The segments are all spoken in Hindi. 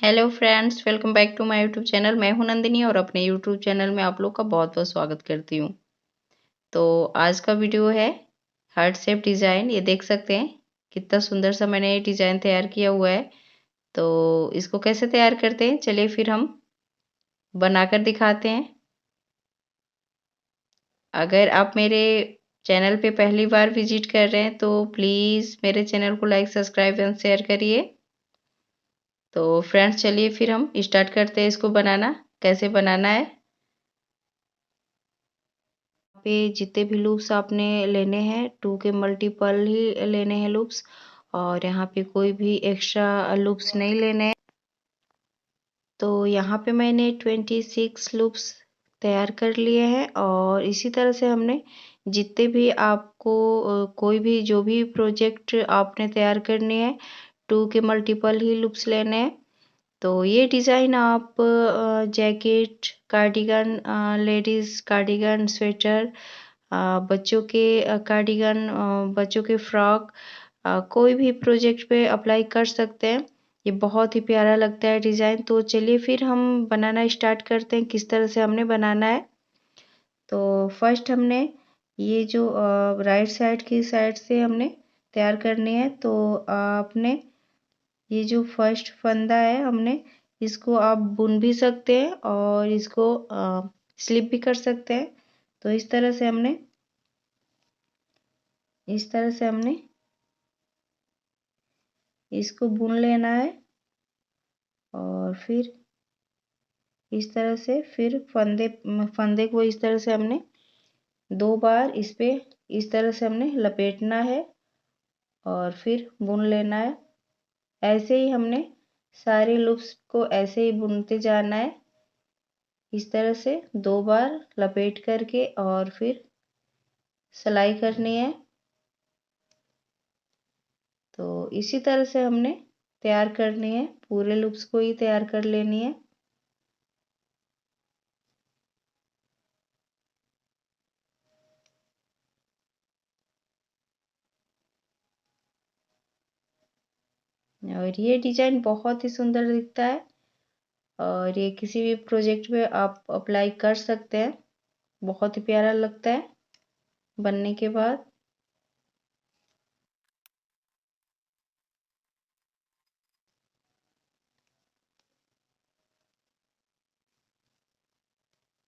Hello friends, welcome back to my YouTube channel. मैं हूं नंदिनी और अपने यूट्यूब चैनल में आप लोग का बहुत बहुत स्वागत करती हूं। तो आज का वीडियो है हार्ट शेप डिज़ाइन। ये देख सकते हैं कितना सुंदर सा मैंने ये डिज़ाइन तैयार किया हुआ है। तो इसको कैसे तैयार करते हैं, चलिए फिर हम बनाकर दिखाते हैं। अगर आप मेरे चैनल पे पहली बार विजिट कर रहे हैं तो प्लीज़ मेरे चैनल को लाइक, सब्सक्राइब एंड शेयर करिए। तो फ्रेंड्स, चलिए फिर हम स्टार्ट करते हैं इसको बनाना। कैसे बनाना है, पे जितने भी लूप्स आपने लेने हैं 2 के मल्टीपल ही लेने हैं लूप्स, और यहाँ पे कोई भी एक्स्ट्रा लूप्स नहीं लेने हैं। तो यहाँ पे मैंने 26 लूप्स तैयार कर लिए हैं, और इसी तरह से हमने जितने भी आपको कोई भी जो भी प्रोजेक्ट आपने तैयार करनी है 2 के मल्टीपल ही लूप्स लेने हैं। तो ये डिज़ाइन आप jacket, cardigan, ladies cardigan, sweater, बच्चों के कार्डिगन, बच्चों के फ्रॉक, कोई भी प्रोजेक्ट पे अप्लाई कर सकते हैं। ये बहुत ही प्यारा लगता है डिज़ाइन। तो चलिए फिर हम बनाना स्टार्ट करते हैं, किस तरह से हमने बनाना है। तो फर्स्ट हमने ये जो राइट साइड की साइड से हमने तैयार करनी है। तो आपने ये जो फर्स्ट फंदा है हमने इसको आप बुन भी सकते हैं और इसको स्लिप भी कर सकते हैं। तो इस तरह से हमने इसको बुन लेना है, और फिर इस तरह से फिर फंदे को इस तरह से हमने 2 बार इस पे इस तरह से हमने लपेटना है और फिर बुन लेना है। ऐसे ही हमने सारे लूप्स को ऐसे ही बुनते जाना है, इस तरह से 2 बार लपेट करके और फिर सिलाई करनी है। तो इसी तरह से हमने तैयार करनी है, पूरे लूप्स को ही तैयार कर लेनी है। और ये डिजाइन बहुत ही सुंदर दिखता है, और ये किसी भी प्रोजेक्ट में आप अप्लाई कर सकते हैं। बहुत ही प्यारा लगता है बनने के बाद।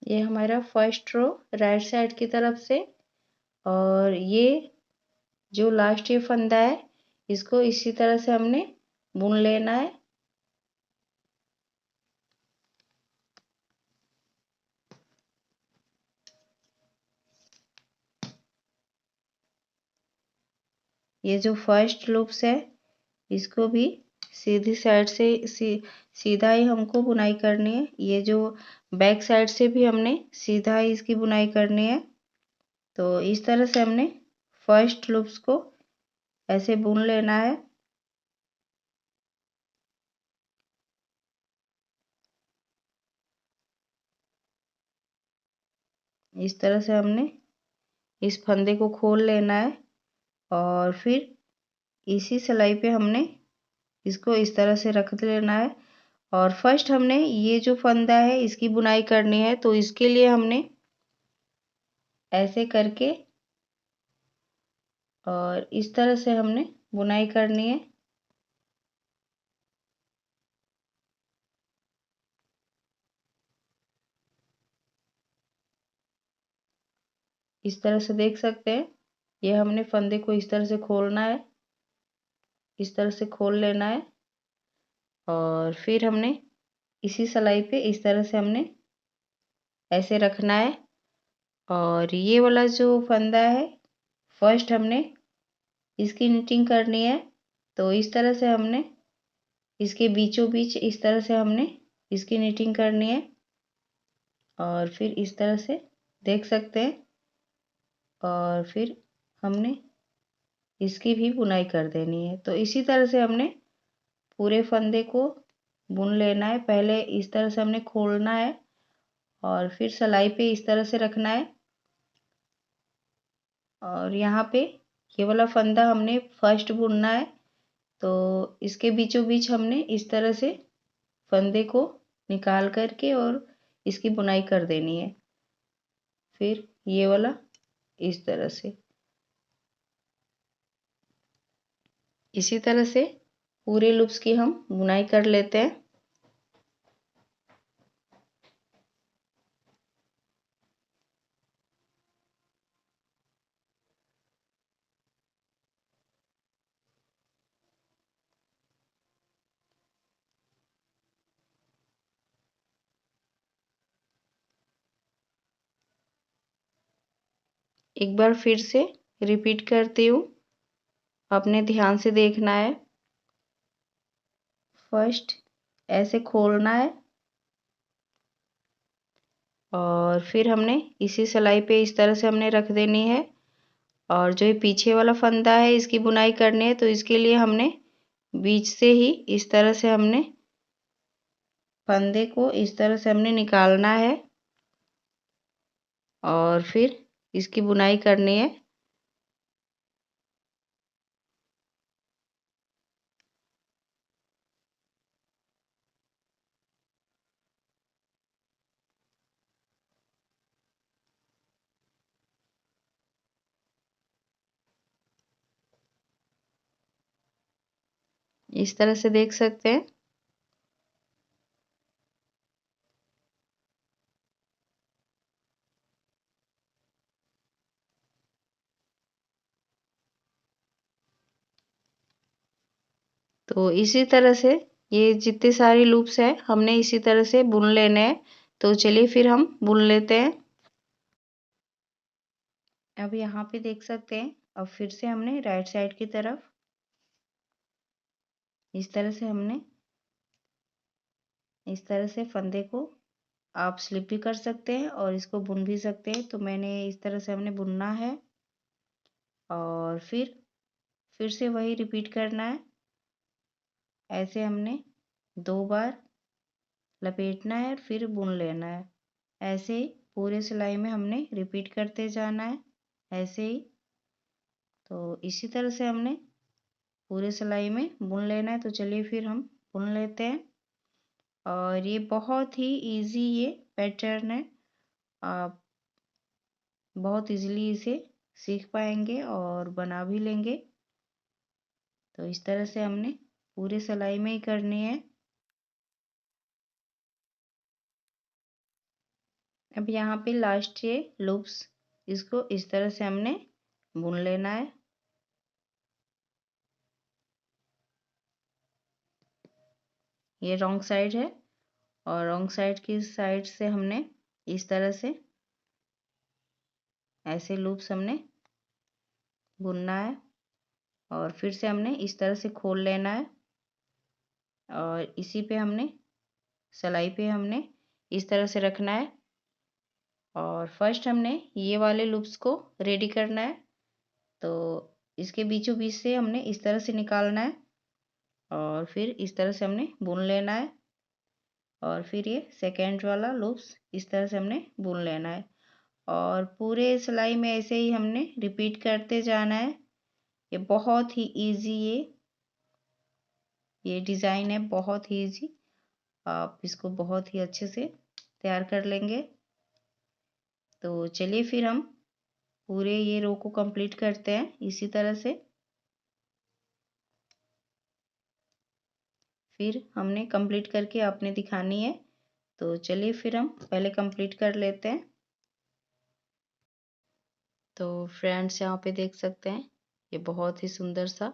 ये हमारा फर्स्ट रो राइट साइड की तरफ से, और ये जो लास्ट ये फंदा है इसको इसी तरह से हमने बुन लेना है। ये जो फर्स्ट लूप्स है इसको भी सीधी साइड से सीधा ही हमको बुनाई करनी है। ये जो बैक साइड से भी हमने सीधा ही इसकी बुनाई करनी है। तो इस तरह से हमने फर्स्ट लूप्स को ऐसे बुन लेना है। इस तरह से हमने इस फंदे को खोल लेना है, और फिर इसी सिलाई पे हमने इसको इस तरह से रख लेना है। और फर्स्ट हमने ये जो फंदा है इसकी बुनाई करनी है। तो इसके लिए हमने ऐसे करके और इस तरह से हमने बुनाई करनी है। इस तरह से देख सकते हैं, ये हमने फंदे को इस तरह से खोलना है, इस तरह से खोल लेना है, और फिर हमने इसी सिलाई पे इस तरह से हमने ऐसे रखना है। और ये वाला जो फंदा है फर्स्ट हमने इसकी निटिंग करनी है। तो इस तरह से हमने इसके बीचों बीच इस तरह से हमने इसकी निटिंग करनी है, और फिर इस तरह से देख सकते हैं, और फिर हमने इसकी भी बुनाई कर देनी है। तो इसी तरह से हमने पूरे फंदे को बुन लेना है। पहले इस तरह से हमने खोलना है और फिर सिलाई पे इस तरह से रखना है, और यहाँ पे ये वाला फंदा हमने फर्स्ट बुनना है। तो इसके बीचों बीच हमने इस तरह से फंदे को निकाल करके और इसकी बुनाई कर देनी है। फिर ये वाला इस तरह से, इसी तरह से पूरे लूप्स की हम बुनाई कर लेते हैं। एक बार फिर से रिपीट करती हूँ, अपने ध्यान से देखना है। फर्स्ट ऐसे खोलना है और फिर हमने इसी सिलाई पे इस तरह से हमने रख देनी है। और जो ये पीछे वाला फंदा है इसकी बुनाई करनी है, तो इसके लिए हमने बीच से ही इस तरह से हमने फंदे को इस तरह से हमने निकालना है और फिर इसकी बुनाई करनी है। इस तरह से देख सकते हैं। तो इसी तरह से ये जितने सारे लूप्स हैं हमने इसी तरह से बुन लेने हैं। तो चलिए फिर हम बुन लेते हैं। अब यहाँ पे देख सकते हैं, अब फिर से हमने राइट साइड की तरफ इस तरह से हमने इस तरह से फंदे को आप स्लिप भी कर सकते हैं और इसको बुन भी सकते हैं। तो मैंने इस तरह से हमने बुनना है और फिर से वही रिपीट करना है। ऐसे हमने 2 बार लपेटना है और फिर बुन लेना है। ऐसे ही पूरे सिलाई में हमने रिपीट करते जाना है, ऐसे ही। तो इसी तरह से हमने पूरे सिलाई में बुन लेना है। तो चलिए फिर हम बुन लेते हैं। और ये बहुत ही इजी ये पैटर्न है, आप बहुत इजीली इसे सीख पाएंगे और बना भी लेंगे। तो इस तरह से हमने पूरे सिलाई में ही करनी है। अब यहाँ पे लास्ट ये लूप्स, इसको इस तरह से हमने बुन लेना है। ये रॉन्ग साइड है और रॉन्ग साइड की साइड से हमने इस तरह से ऐसे लूप्स हमने बुनना है और फिर से हमने इस तरह से खोल लेना है और इसी पे हमने सिलाई पे हमने इस तरह से रखना है। और फर्स्ट हमने ये वाले लूप्स को रेडी करना है। तो इसके बीचों बीच से हमने इस तरह से निकालना है और फिर इस तरह से हमने बुन लेना है और फिर ये सेकेंड वाला लूप्स इस तरह से हमने बुन लेना है। और पूरे सिलाई में ऐसे ही हमने रिपीट करते जाना है। ये बहुत ही इजी ये डिज़ाइन है, बहुत ही इजी। आप इसको बहुत ही अच्छे से तैयार कर लेंगे। तो चलिए फिर हम पूरे ये रो को कंप्लीट करते हैं इसी तरह से। फिर हमने कंप्लीट करके आपने दिखानी है। तो चलिए फिर हम पहले कंप्लीट कर लेते हैं। तो फ्रेंड्स यहाँ पे देख सकते हैं, ये बहुत ही सुंदर सा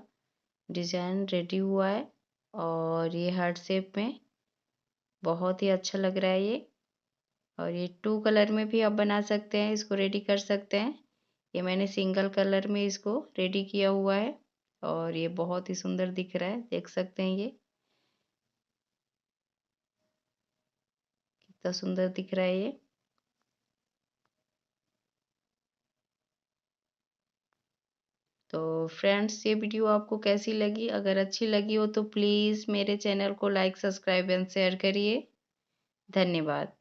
डिज़ाइन रेडी हुआ है और ये हार्ट शेप में बहुत ही अच्छा लग रहा है ये। और ये 2 कलर में भी आप बना सकते हैं, इसको रेडी कर सकते हैं। ये मैंने सिंगल कलर में इसको रेडी किया हुआ है और ये बहुत ही सुंदर दिख रहा है, देख सकते हैं ये कितना सुंदर दिख रहा है ये। तो फ्रेंड्स, ये वीडियो आपको कैसी लगी? अगर अच्छी लगी हो तो प्लीज़ मेरे चैनल को लाइक, सब्सक्राइब एंड शेयर करिए। धन्यवाद।